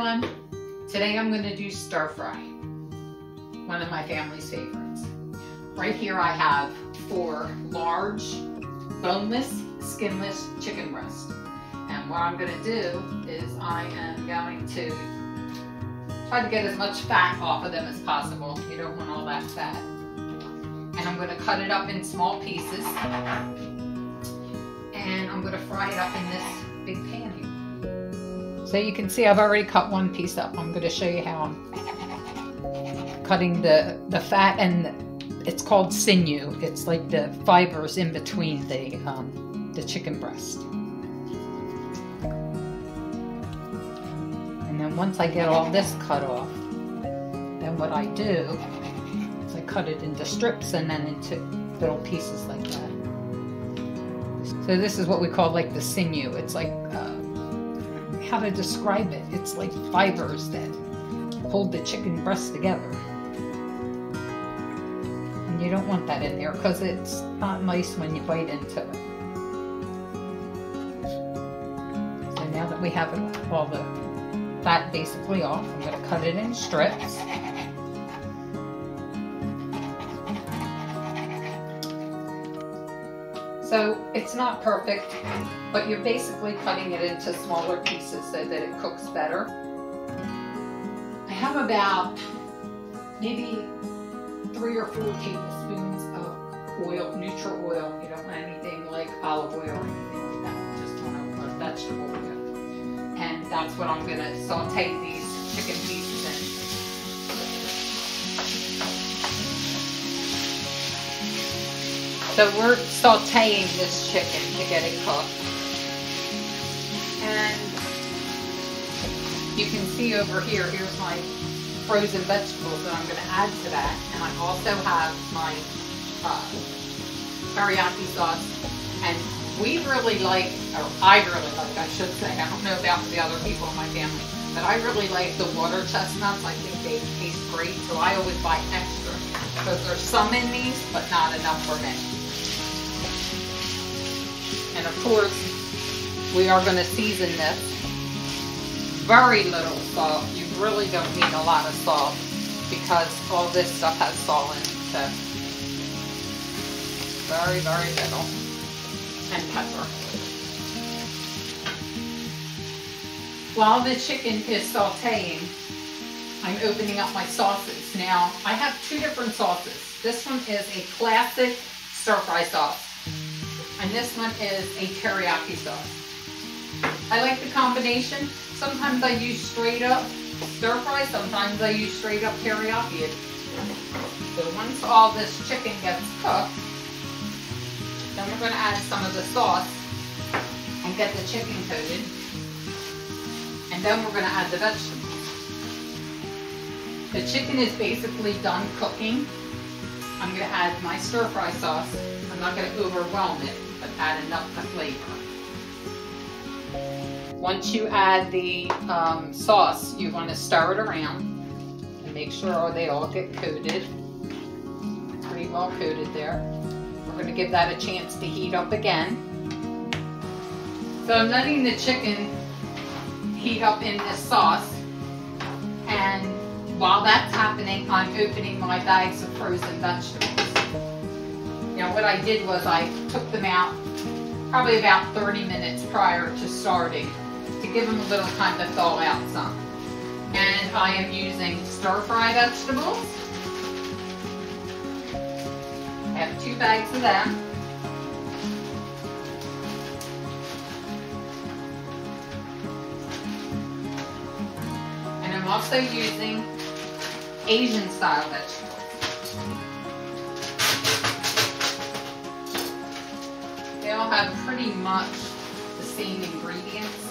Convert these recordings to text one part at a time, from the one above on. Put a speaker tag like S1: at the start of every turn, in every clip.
S1: everyone. Today I'm going to do stir fry, one of my family's favorites. Right here I have 4 large, boneless, skinless chicken breasts. And what I'm going to do is I am going to try to get as much fat off of them as possible. You don't want all that fat. And I'm going to cut it up in small pieces. And I'm going to fry it up in this big pan here. So you can see I've already cut one piece up. I'm going to show you how I'm cutting the fat, and it's called sinew. It's like the fibers in between the chicken breast. And then once I get all this cut off, then what I do is I cut it into strips and then into little pieces like that. So this is what we call like the sinew. It's like, how to describe it? It's like fibers that hold the chicken breast together. And you don't want that in there because it's not nice when you bite into it. So now that we have all the fat basically off, I'm going to cut it in strips. So it's not perfect, but you're basically cutting it into smaller pieces so that it cooks better. I have about maybe 3 or 4 tablespoons of oil, neutral oil. You don't want anything like olive oil or anything like that. Just want a vegetable oil. And that's what I'm going to saute these chicken pieces in. So we're sauteing this chicken to get it cooked. And you can see over here, here's my frozen vegetables that I'm going to add to that. And I also have my teriyaki sauce. And we really like, or I really like, I should say, I don't know about the other people in my family, but I really like the water chestnuts. I think they taste great, so I always buy extra. Because there's some in these, but not enough for me. And of course, we are going to season this. Very little salt. You really don't need a lot of salt because all this stuff has salt in it. So very, very little. And pepper. While the chicken is sauteing, I'm opening up my sauces. Now, I have 2 different sauces. This one is a classic stir-fry sauce. And this one is a teriyaki sauce. I like the combination. Sometimes I use straight up stir-fry, sometimes I use straight up teriyaki. So once all this chicken gets cooked, then we're going to add some of the sauce and get the chicken coated. And then we're going to add the vegetables. The chicken is basically done cooking. I'm going to add my stir-fry sauce. I'm not going to overwhelm it, but add enough to flavor. Once you add the sauce, you want to stir it around and make sure they all get coated. Pretty well coated there. We're going to give that a chance to heat up again. So I'm letting the chicken heat up in this sauce, and while that's happening, I'm opening my bags of frozen vegetables. Now what I did was I took them out probably about 30 minutes prior to starting to give them a little time to thaw out some. And I am using stir-fry vegetables. I have 2 bags of them. And I'm also using Asian style vegetables. They all have pretty much the same ingredients,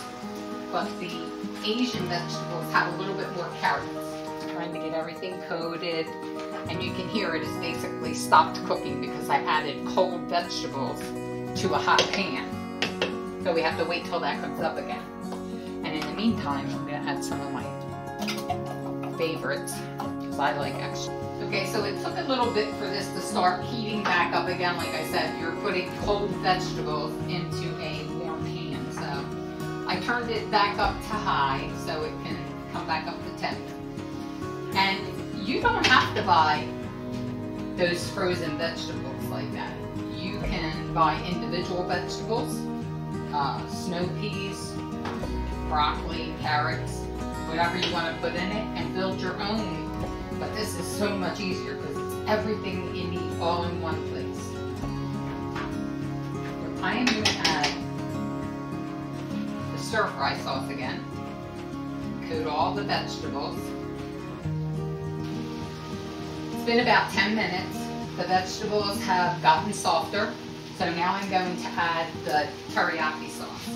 S1: but the Asian vegetables have a little bit more carrots. I'm trying to get everything coated, and you can hear it is basically stopped cooking because I added cold vegetables to a hot pan. So we have to wait till that comes up again. And in the meantime, I'm going to add some of my favorites because I like extra. Okay, so it took a little bit for this to start heating back up again. Like I said, you're putting cold vegetables into a warm pan. So I turned it back up to high so it can come back up to temp. And you don't have to buy those frozen vegetables like that. You can buy individual vegetables, snow peas, broccoli, carrots, whatever you want to put in it, and build your own. But this is so much easier because it's everything you need all in one place. So I am going to add the stir fry sauce again. Coat all the vegetables. It's been about 10 minutes. The vegetables have gotten softer. So now I'm going to add the teriyaki sauce.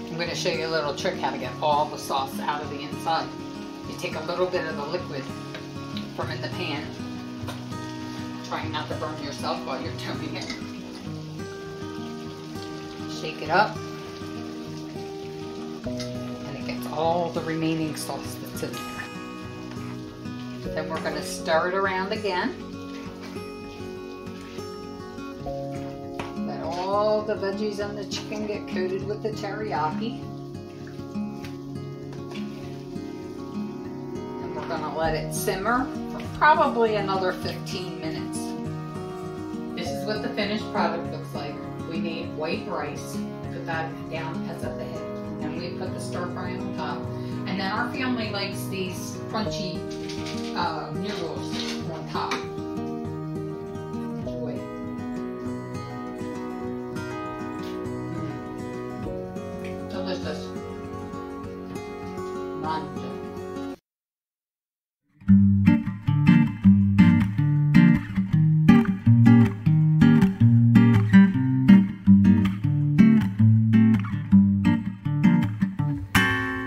S1: I'm going to show you a little trick how to get all the sauce out of the inside. You take a little bit of the liquid from in the pan, trying not to burn yourself while you're doing it. Shake it up, and it gets all the remaining sauce that's in there. Then we're going to stir it around again. Let all the veggies and the chicken get coated with the teriyaki. And we're going to let it simmer for probably another 15 minutes. This is what the finished product looks like. We need white rice, put that down as at the head, and we put the stir fry on top. And then our family likes these crunchy noodles on top. Enjoy. Delicious. Mangia.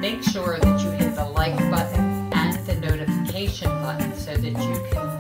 S1: Make sure that you hit the like button and the notification button so that you can